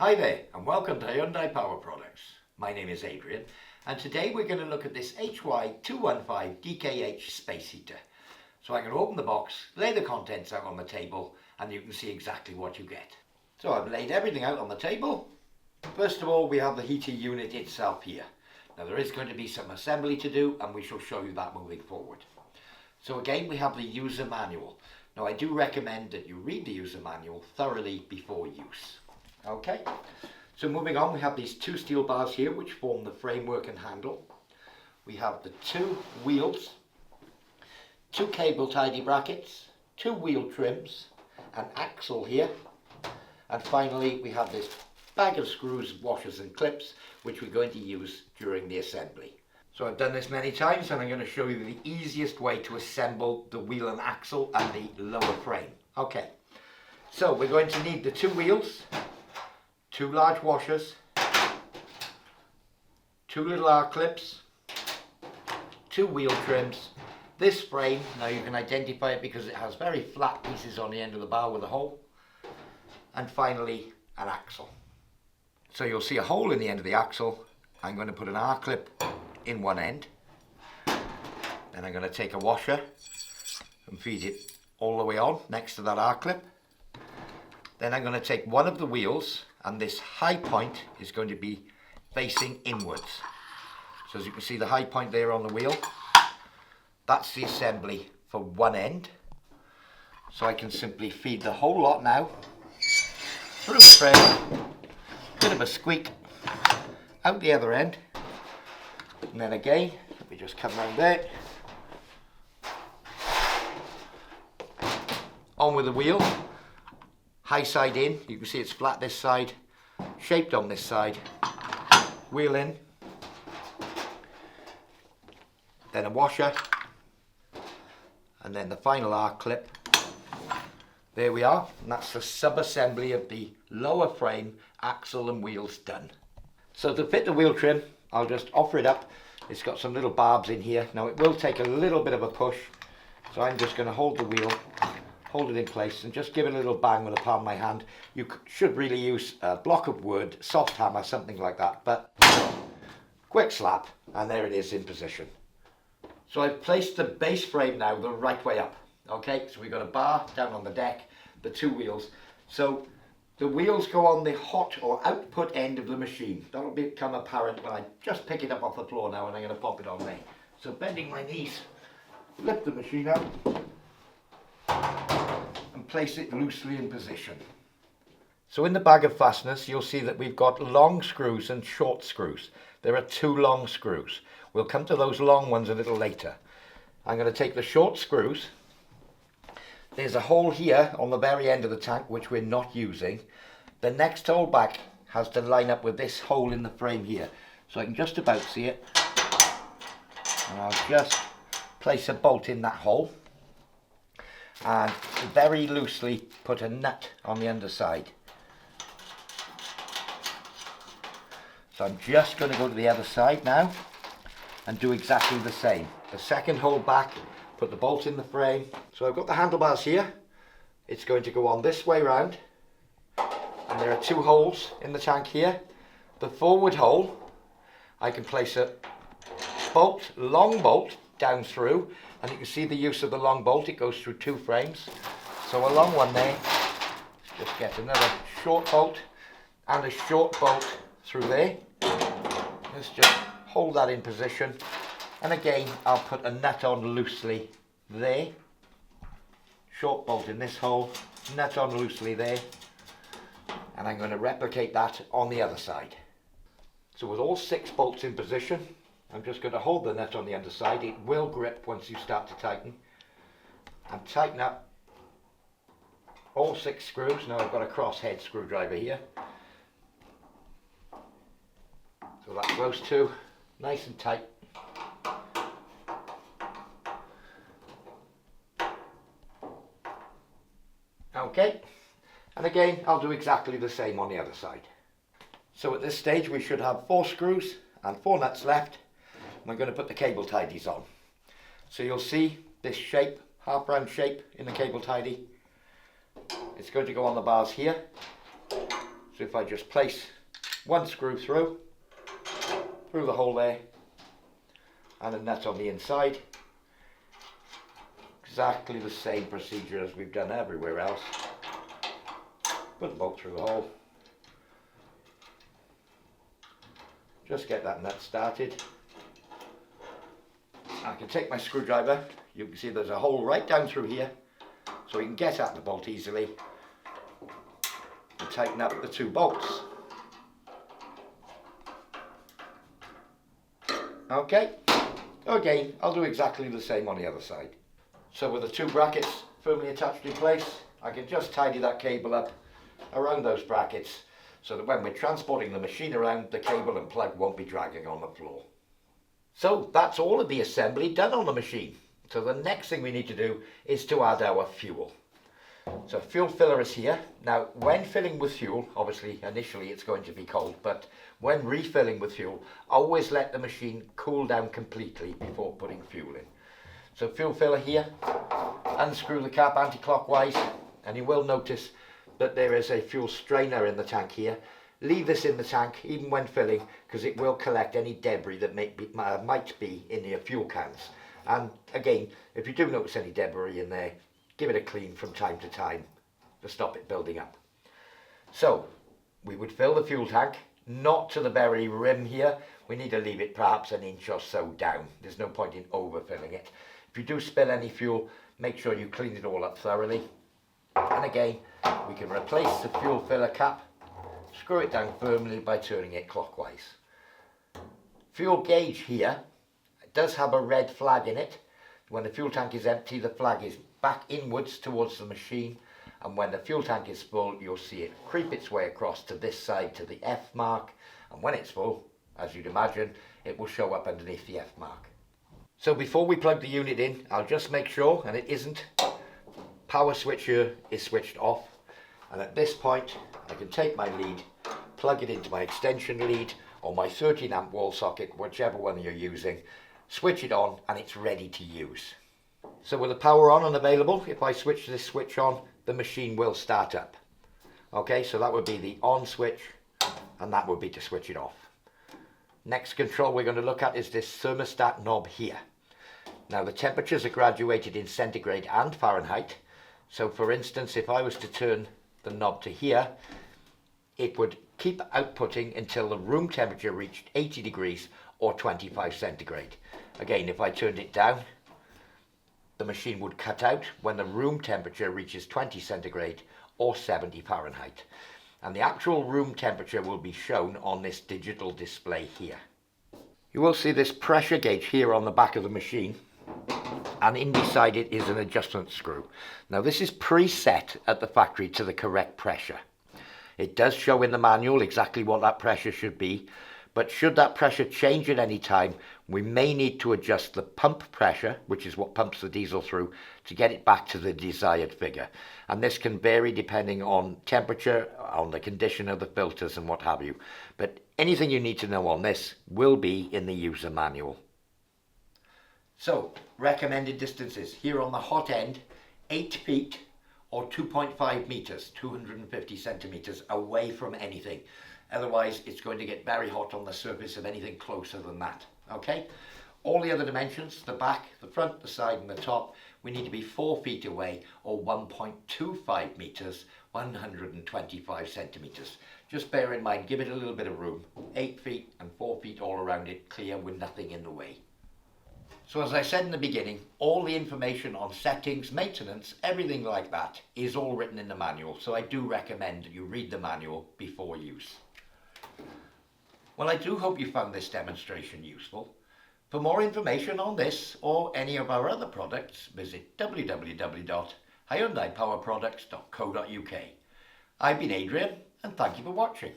Hi there and welcome to Hyundai Power Products. My name is Adrian and today we're going to look at this HY215DKH space heater. So I'm going to open the box, lay the contents out on the table and you can see exactly what you get. So I've laid everything out on the table. First of all, we have the heater unit itself here. Now there is going to be some assembly to do and we shall show you that moving forward. So again, we have the user manual. Now I do recommend that you read the user manual thoroughly before use. Okay, so moving on, we have these two steel bars here which form the framework and handle. We have the two wheels, two cable tidy brackets, two wheel trims, an axle here, and finally we have this bag of screws, washers and clips which we're going to use during the assembly. So I've done this many times and I'm going to show you the easiest way to assemble the wheel and axle and the lower frame. Okay, so we're going to need the two wheels, two large washers, two little R-clips, two wheel trims, this frame, now you can identify it because it has very flat pieces on the end of the bar with a hole, and finally an axle. So you'll see a hole in the end of the axle. I'm going to put an R-clip in one end, then I'm going to take a washer and feed it all the way on next to that R-clip. Then I'm going to take one of the wheels and this high point is going to be facing inwards. So as you can see the high point there on the wheel, that's the assembly for one end. So I can simply feed the whole lot now through the frame, bit of a squeak, out the other end, and then again, let me just come round there, on with the wheel. High side in, you can see it's flat this side, shaped on this side, wheel in, then a washer, and then the final R-clip. There we are, and that's the sub-assembly of the lower frame, axle and wheels done. So to fit the wheel trim, I'll just offer it up. It's got some little barbs in here. Now it will take a little bit of a push, so I'm just going to hold the wheel, hold it in place and just give it a little bang with the palm of my hand. You should really use a block of wood, soft hammer, something like that, but quick slap and there it is in position. So I've placed the base frame now the right way up. Okay, so we've got a bar down on the deck, the two wheels. So the wheels go on the hot or output end of the machine. That'll become apparent when I just pick it up off the floor now and I'm going to pop it on there. So bending my knees, lift the machine up and place it loosely in position. So in the bag of fasteners you'll see that we've got long screws and short screws. There are two long screws. We'll come to those long ones a little later. I'm going to take the short screws. There's a hole here on the very end of the tank which we're not using. The next hole back has to line up with this hole in the frame here. So I can just about see it. And I'll just place a bolt in that hole. And very loosely put a nut on the underside. So I'm just going to go to the other side now and do exactly the same. The second hole back, put the bolt in the frame. So I've got the handlebars here. It's going to go on this way round. And there are two holes in the tank here. The forward hole, I can place a bolt, long bolt, down through. And you can see the use of the long bolt, it goes through two frames. So a long one there, let's just get another short bolt and a short bolt through there. Let's just hold that in position. And again, I'll put a nut on loosely there. Short bolt in this hole, nut on loosely there. And I'm going to replicate that on the other side. So with all 6 bolts in position, I'm just going to hold the nut on the underside. It will grip once you start to tighten. And tighten up all 6 screws. Now I've got a crosshead screwdriver here. So that's those two, nice and tight. Okay, and again I'll do exactly the same on the other side. So at this stage we should have 4 screws and 4 nuts left. I'm going to put the cable tidies on. So you'll see this shape, half round shape in the cable tidy. It's going to go on the bars here. So if I just place one screw through the hole there, and a nut on the inside, exactly the same procedure as we've done everywhere else. Put the bolt through the hole, just get that nut started. I can take my screwdriver, you can see there's a hole right down through here, so we can get at the bolt easily and tighten up the two bolts. Okay, again, I'll do exactly the same on the other side. So with the two brackets firmly attached in place, I can just tidy that cable up around those brackets so that when we're transporting the machine around, the cable and plug won't be dragging on the floor. So that's all of the assembly done on the machine. So the next thing we need to do is to add our fuel. So fuel filler is here. Now when filling with fuel, obviously initially it's going to be cold, but when refilling with fuel, always let the machine cool down completely before putting fuel in. So fuel filler here, unscrew the cap anti-clockwise, and you will notice that there is a fuel strainer in the tank here. Leave this in the tank even when filling, because it will collect any debris that might be in your fuel cans. And again, if you do notice any debris in there, give it a clean from time to time to stop it building up. So we would fill the fuel tank, not to the very rim here. We need to leave it perhaps an inch or so down. There's no point in overfilling it. If you do spill any fuel, make sure you clean it all up thoroughly. And again, we can replace the fuel filler cap, screw it down firmly by turning it clockwise. Fuel gauge here does have a red flag in it. When the fuel tank is empty, the flag is back inwards towards the machine, and when the fuel tank is full, you'll see it creep its way across to this side to the F mark, and when it's full, as you'd imagine, it will show up underneath the F mark. So before we plug the unit in, I'll just make sure, and it isn't, power switch here is switched off, and at this point I can take my lead, plug it into my extension lead or my 13 amp wall socket, whichever one you're using, switch it on, and it's ready to use. So with the power on and available, if I switch this switch on, the machine will start up. Okay, so that would be the on switch, and that would be to switch it off. Next control we're going to look at is this thermostat knob here. Now the temperatures are graduated in centigrade and Fahrenheit. So for instance, if I was to turn the knob to here, it would keep outputting until the room temperature reached 80 degrees or 25 centigrade. Again, if I turned it down, the machine would cut out when the room temperature reaches 20 centigrade or 70 Fahrenheit. And the actual room temperature will be shown on this digital display here. You will see this pressure gauge here on the back of the machine, and inside it is an adjustment screw. Now this is preset at the factory to the correct pressure. It does show in the manual exactly what that pressure should be, but should that pressure change at any time, we may need to adjust the pump pressure, which is what pumps the diesel through, to get it back to the desired figure. And this can vary depending on temperature, on the condition of the filters and what have you. But anything you need to know on this will be in the user manual. So, recommended distances here on the hot end, 8 feet or 2.5 meters, 250 centimeters away from anything. Otherwise, it's going to get very hot on the surface of anything closer than that. Okay? All the other dimensions, the back, the front, the side and the top, we need to be 4 feet away or 1.25 meters, 125 centimeters. Just bear in mind, give it a little bit of room. 8 feet and 4 feet all around it, clear with nothing in the way. So as I said in the beginning, all the information on settings, maintenance, everything like that is all written in the manual. So I do recommend that you read the manual before use. Well, I do hope you found this demonstration useful. For more information on this or any of our other products, visit www.hyundaipowerproducts.co.uk. I've been Adrian, and thank you for watching.